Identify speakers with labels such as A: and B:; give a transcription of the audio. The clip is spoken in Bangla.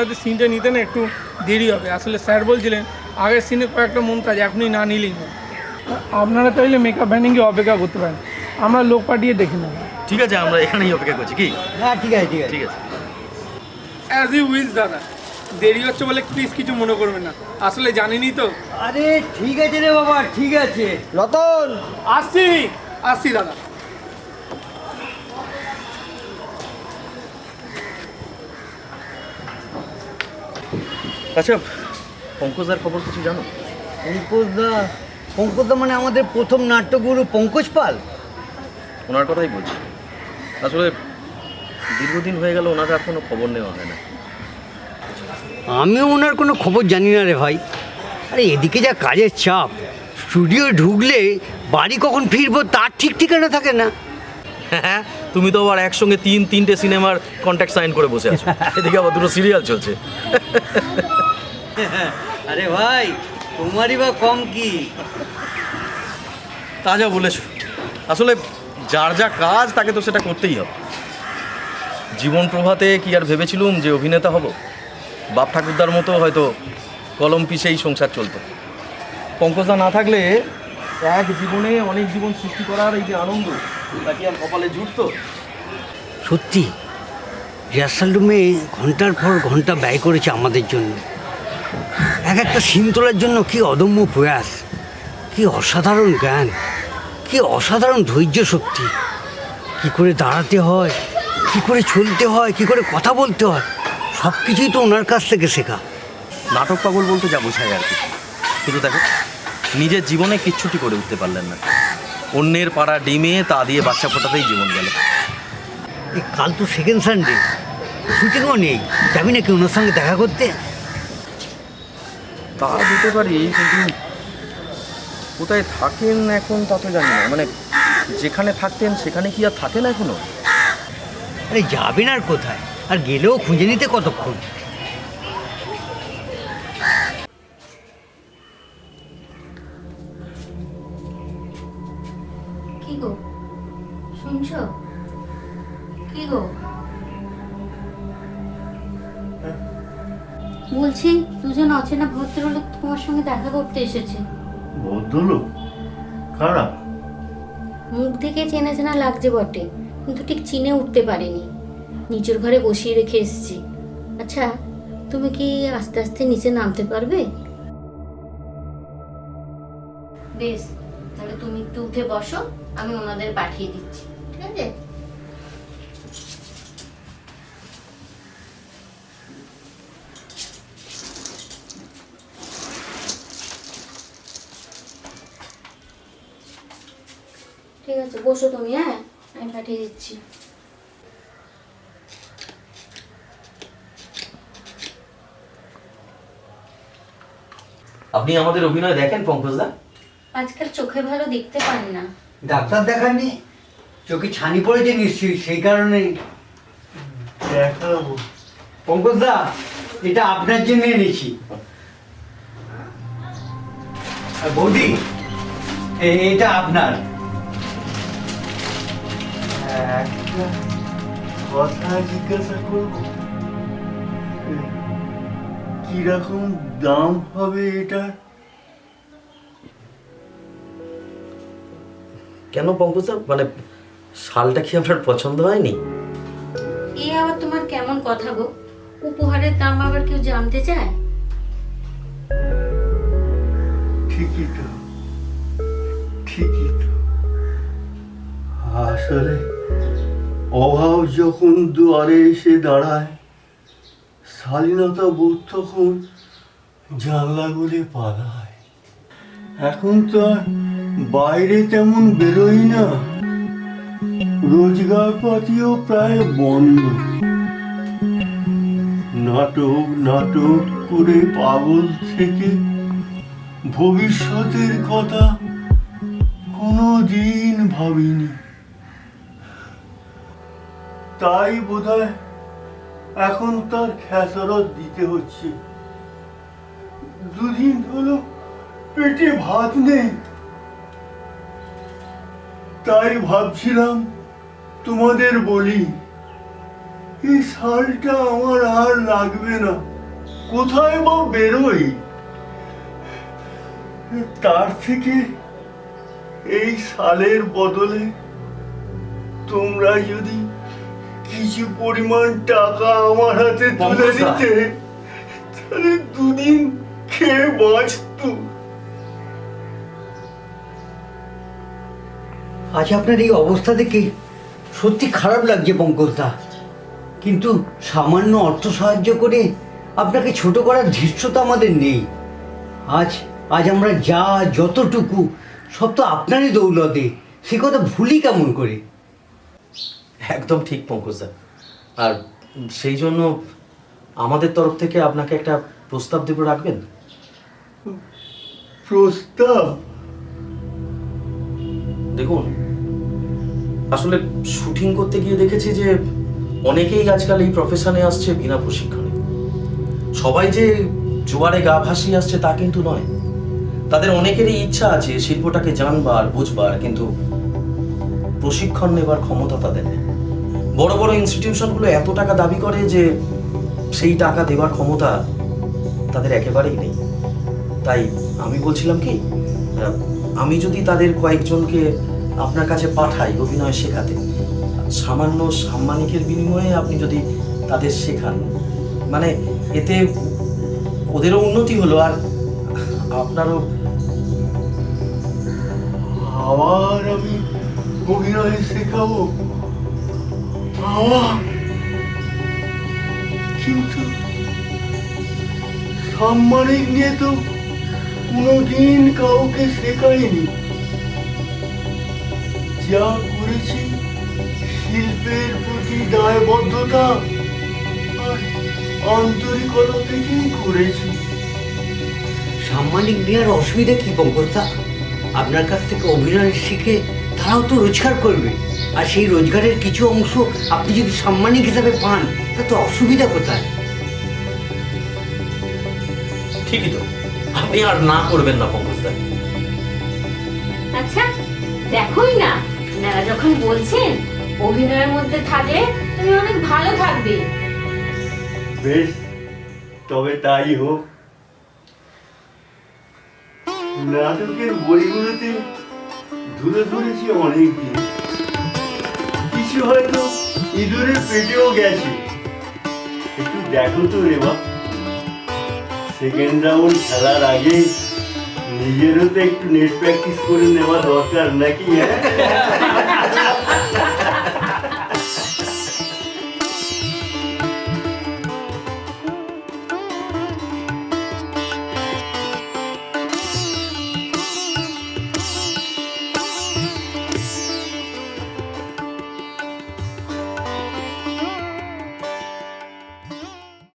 A: আপনাদের সিনটা নিতে না একটু দেরি হবে। আসলে স্যার বলছিলেন আগের সিনে কয়েকটা মন্তাজ এখনই না নিলেই না। আপনারা চাইলে মেকআপ ভ্যানিংকে অপেক্ষা করতে পারেন, আমরা লোক পাঠিয়ে দেখে নেব।
B: ঠিক আছে, আমরা এখানেই অপেক্ষা করছি কি?
C: হ্যাঁ ঠিক আছে ঠিক আছে
B: ঠিক আছে।
A: অ্যাজ ইউ উইশ দাদা, দেরি হচ্ছে বলে প্লিজ কিছু মনে করবেন না, আসলে জানেনই তো।
C: আরে ঠিক আছে রে বাবা, ঠিক আছে। রতন,
A: আসছি আসছি দাদা।
B: আচ্ছা, পঙ্কজদার খবর কিছু জানো?
C: পঙ্কজদা মানে আমাদের প্রথম নাট্যগুরু পঙ্কজ পাল।
B: ওনার কথাই বলছি। আসলে দীর্ঘদিন হয়ে গেল, ওনার আর কোনো খবর নেওয়া হয় না।
C: আমিও ওনার কোনো খবর জানি না রে ভাই। আরে এদিকে যা কাজের চাপ, স্টুডিও ঢুকলে বাড়ি কখন ফিরবো তার ঠিক ঠিকানা থাকে না।
B: হ্যাঁ, তুমি তো আবার একসঙ্গে তিনটে সিনেমার কন্ট্রাক্ট সাইন করে বসে আছো, এদিকে আবার দুটো সিরিয়াল চলছে।
C: আরে ভাই, তোমারই বা কম কি?
B: তা যা বলেছো, আসলে যার যা কাজ তাকে তো সেটা করতেই হবে। জীবন প্রভাতে কি আর ভেবেছিলুম যে অভিনেতা হব? বাপ ঠাকুরদার মতো হয়তো কলম পিষেই সংসার চলতো। পঙ্কজদা না থাকলে এক জীবনে অনেক জীবন সৃষ্টি করার এই যে আনন্দ, তা কি আর কপালে জুটতো?
C: সত্যি রিহার্সাল রুমে ঘন্টার পর ঘন্টা ব্যয় করেছে আমাদের জন্য। এক একটা সিন তোলার জন্য কি অদম্য প্রয়াস, কি অসাধারণ জ্ঞান, কি অসাধারণ ধৈর্য শক্তি। কি করে দাঁড়াতে হয়, কি করে চলতে হয়, কি করে কথা বলতে হয়, সব কিছুই তো ওনার কাছ থেকে শেখা।
B: নাটক পাগল বলতে যা বোঝায় আর কি। কিন্তু দেখো, নিজের জীবনে কিচ্ছুটি করে উঠতে পারলেন না। অন্যের পাড়া ডিমে তা দিয়ে বাচ্চা ফোটাতেই জীবন গেল।
C: এই কাল তো সেকেন্ড সানডে, শুটিংও নেই, যাবি নাকি ওনার সঙ্গে দেখা করতে?
B: তা দিতে পারি, কিন্তু কোথায় থাকেন এখন তা তো জানি না। মানে যেখানে থাকতেন সেখানে কি আর থাকেন এখনো?
C: আরে যাবেন আর কোথায়, আর গেলেও খুঁজে নিতে কতক্ষণ।
D: কি গো শুনছো? কি গো বলছি, দুজন অচেনা ভদ্রলোক তোমার সঙ্গে দেখা করতে এসেছে।
E: ভদ্রলোক? কারা?
D: মুখ দেখে চেনা চেনা লাগছে বটে, কিন্তু ঠিক চিনে উঠতে পারিনি। নিচের ঘরে বসিয়ে রেখে এসেছি। আচ্ছা, তুমি কি আস্তে আস্তে নিচে নামতে পারবে? বেশ, তাহলে তুমি একটু উঠে বসো, আমি ওনাদের পাঠিয়ে দিচ্ছি। ঠিক আছে? ঠিক আছে, বসো তুমি। হ্যাঁ, আমি পাঠিয়ে দিচ্ছি।
B: আপনি আমাদের অভিনয় দেখেন পঙ্কজদা?
D: আজকাল চোখে ভালো দেখতে পান না।
C: ডাক্তার দেখাননি? চোখে ছানি পড়েছে নিশ্চয়ই, সেই কারণেই।
E: দেখাবো।
C: পঙ্কজদা, এটা আপনার জন্য এনেছি। আর বৌদি, এটা আপনার।
E: একটা কথা জিজ্ঞাসা করব, কিরকম দাম হবে এটা?
B: কেন পঙ্কজদা, মানে শালটা কি আপনার পছন্দ হয়নি?
D: এ আবার তোমার কেমন কথা গো? উপহারের দাম আবার কেউ জানতে চায়?
E: ঠিকই তো, ঠিকই তো। আসলে অভাব যখন দুয়ারে এসে দাঁড়ায়, শালীনতা বোধ তখন জানলা গলে পালায়। এখন তো আর বাইরে তেমন বেরোই না, রোজগার পাতিও প্রায় বন্ধ। নাটক নাটক করে পাগল থেকে ভবিষ্যতের কথা কোনো দিন ভাবিনি। তাই বোধহয় এখন তার খেসারত দিতে হচ্ছে। দুদিন হলো পেটে ভাত নেই, তাই ভাবছিলাম তোমাদের বলি, এই শালটা আমার আর লাগবে না। কোথায় বা বেরোই? তার থেকে এই সালের বদলে তোমরা যদি কিছু পরিমাণ টাকা আমার হাতে তুলে
B: পঙ্কজ দা।
E: দিতে, তাহলে দুদিন খেয়ে বাঁচত।
C: আজ আপনার এই অবস্থা দেখে সত্যি খারাপ লাগছে পঙ্কজদা, কিন্তু সামান্য অর্থ সাহায্য করে আপনাকে ছোট করার ধৃষ্টতা আমাদের নেই। আজ আজ আমরা যা যতটুকু সব তো আপনারই দৌলতে, সে কথা ভুলি কেমন করে?
B: একদম ঠিক পঙ্কজদা। আর সেই জন্য আমাদের তরফ থেকে আপনাকে একটা প্রস্তাব দেব, রাখবেন?
E: প্রস্তাব?
B: দেখুন, আসলে শুটিং করতে গিয়ে দেখেছি যে অনেকেই আজকাল এই প্রফেশনে আসছে বিনা প্রশিক্ষণে। সবাই যে জোয়ারে গা ভাসিয়ে আসছে তা কিন্তু নয়। তাদের অনেকেরই ইচ্ছা আছে শিল্পটাকে জানবার বুঝবার, কিন্তু প্রশিক্ষণ নেবার ক্ষমতা তাদের নেই। বড় বড় ইনস্টিটিউশনগুলো এত টাকা দাবি করে যে সেই টাকা দেবার ক্ষমতা তাদের একেবারেই নেই। তাই আমি বলছিলাম কি, আমি যদি তাদের কয়েকজনকে আপনার কাছে পাঠাই অভিনয় শেখাতে, সামান্য সাম্মানিকের বিনিময়ে আপনি যদি তাদের শেখান, মানে এতে ওদেরও উন্নতি হলো আর আপনারও।
E: আবার আমি অভিনয় শেখাবো? আবার? কিন্তু সাম্মানিক নিয়ে তো কোনোদিন কাউকে শেখাইনি। যা করেছি শিল্পের প্রতি দায়বদ্ধতা আর আন্তরিকতা থেকেই করেছি।
C: সাম্মানিক নেওয়ার অসুবিধা কি পঙ্কজদা? আপনার কাছ থেকে অভিনয় শিখে তারাও তো রোজগার করবে, আর সেই রোজগারের কিছু অংশ আপনি যদি সাম্মানিক হিসাবে পান, তাতে অসুবিধা কোথায়?
B: ঠিকই তো, আপনি আর না করবেন না পঙ্কজদা।
D: আচ্ছা দেখোই না, আপনারা যখন বলছেন অভিনয়ের মধ্যে থাকলে তুমি অনেক ভালো থাকবে।
E: বেশ, তবে তাই হোক। নাটকের বইগুলোতে ধরে ধরেছি অনেক দিন, কিছু হয়তো ইঁদুরের পেটেও গেছে। একটু দেখো তো রেবা, সেকেন্ড রাউন্ড খেলার আগে নিজেরও তো একটু নেট প্র্যাকটিস করে নেওয়া দরকার নাকি? হ্যাঁ